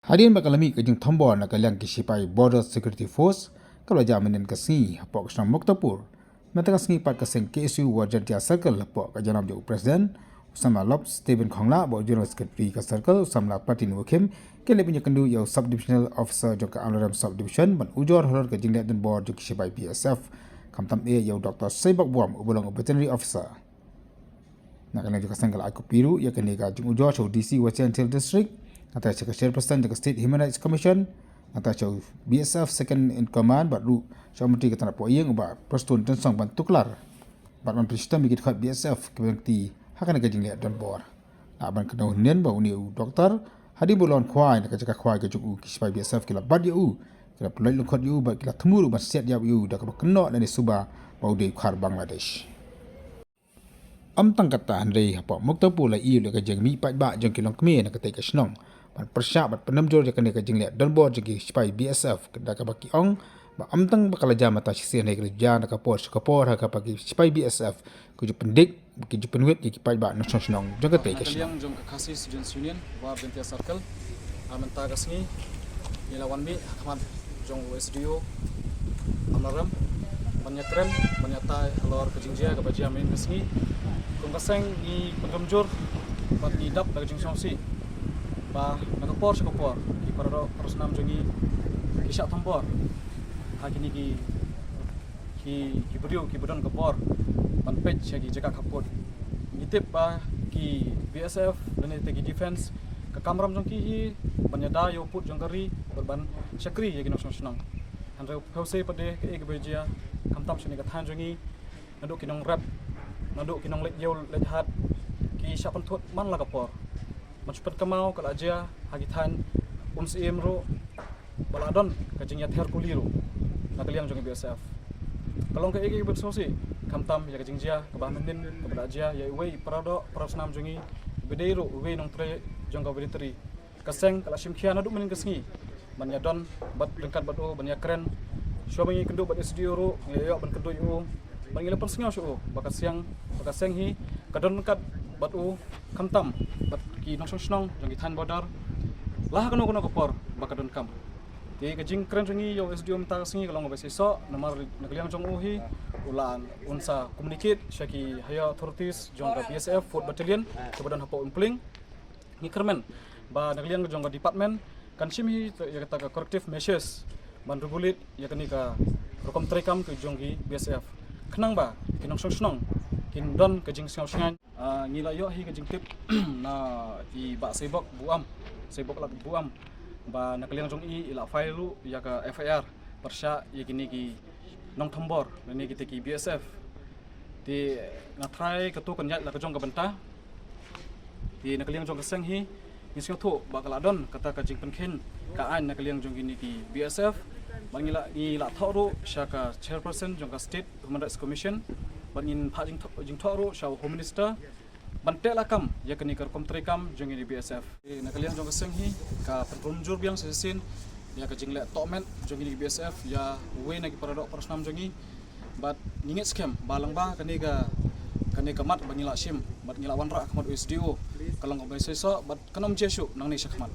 Hadian bakalami kajing thombo na kalyang kisipai Border Security Force kalau jaminan kasni hapok kesang Moktapur. Mata kasni pat kaseng KSU Wajartia Circle hapok kajanam jo Presiden Usama Lop Stephen Khongla bo General Secretary ka Circle Samla Platin Wakim kele punya kendu yau Subdivisional Officer jo ka Amlaram Subdivision ban ujor holor kajing let dan board jo kisipai BSF kamtam yau Dr. Saibak Buam ubulong Veterinary Officer. Nak kena juga sangkal aku piru ya kena ka jung ujor so DC Wachiantil District atau Secretary Person jaga State Human Rights Commission atau BSF Second in Command baru so menteri kata nak poyeng ubah perstun tensong bantuklar bat man presiden bigit khat BSF kebangti hakan ka jingle don bor aban kena hunen ba uni doktor hadi bulon khwai nak jaga khwai ke juku kispai BSF kila bad yu kila pelai lukot yu ba kila thumuru ba set ya yu dak ba kena dan suba bau de khar Bangladesh tang kata handai apa Moktapur la iu le ka jeng mi pat ba jeng kilong kme nak kata ka snong ban persya bat penamjor je kena ka jeng le don bor je kispai BSF dak ba ki ong ba tang bakal jam mata sisi ne kerja nak kapor ha ka pagi kispai BSF ku ju pendik ki ju penwet ki pat ba nak snong jeng kata ka yang jong kasih students union wa Bentia Circle amenta kasni ilawan mi ahmad jong SDO amaram banyak keren banyak tai alor kejingjia ka bajia main kasni kung kaseng ni penamjor pat ni dap dak jing songsi ba nakapor sa kapor ki pararo prosnam jongi kisya tambor hakini ki beriu ki bedon kapor ban page sagi jaga kapot ngitip ba ki BSF dan tegi defense ka kamram jongki hi banyada yo put jongkari berban syakri yagi nosong senang handre pause pade ke bejia kamtam sini ka than jongi naduk kinong rap naduk kinong let yol let hat ki syapan thot man la kapor macpat kamau kala aja hagi than sim ro baladon kajing ya ther kuliru nakaliang jongi BSF kalong ke ege bersosi kamtam ya kajing jia ke bahmenin ke belaja ya wei parado parasnam jongi bedeiro wei nong tre jongga beriteri kaseng kala simkhia naduk menin kesngi banya don bat dengkat batu banya keren suami kendu bat SDO ro ya ban kendu yu bangile persngau shu bakasiang bakaseng hi kadon kat batu kamtam bat ki nosong snong jongi than bodar lah kanu kopor bakadon kam ti kajing keren jongi yo SDO mta kasngi kalong ba seso nomor nakliang jong uhi ulan unsa communicate syaki haya authorities jongga BSF Fourth Battalion kebadan hapo umpling ni kermen ba nakliang jongga department kan simi ya kata corrective measures ban regulate ya kani ka rokom trekam ke jonggi BSF kenang ba kinong snong kin don kajing sngan ngila yo hi kajing tip na i ba sebok buam sebok lak buam ba nakliang jong i ila file lu ya ka FIR persya ya kini ki nong thambor ni kita ki BSF di na try ketu kenyat la kajong ka benta di nakliang jong keseng hi ngisyo thu ba kaladon kata kajing penken ka an nakliang jong ini ki BSF bangila ila thoru syaka chairperson jong ka State Human Rights Commission bangin phajing jing thoru sya Home Minister bante lakam ya kani kar komtrekam jong ini BSF nakaliang jong keseng hi ka penrunjur biang sesin ya kajing le tomen jong ini BSF ya we nagi paradok persnam jongi bat ngingit scam balang ba kani ka mat bangila sim bat ngila wanra akmat USDO kalong ko seso bat kanom jesu nang ni syakmat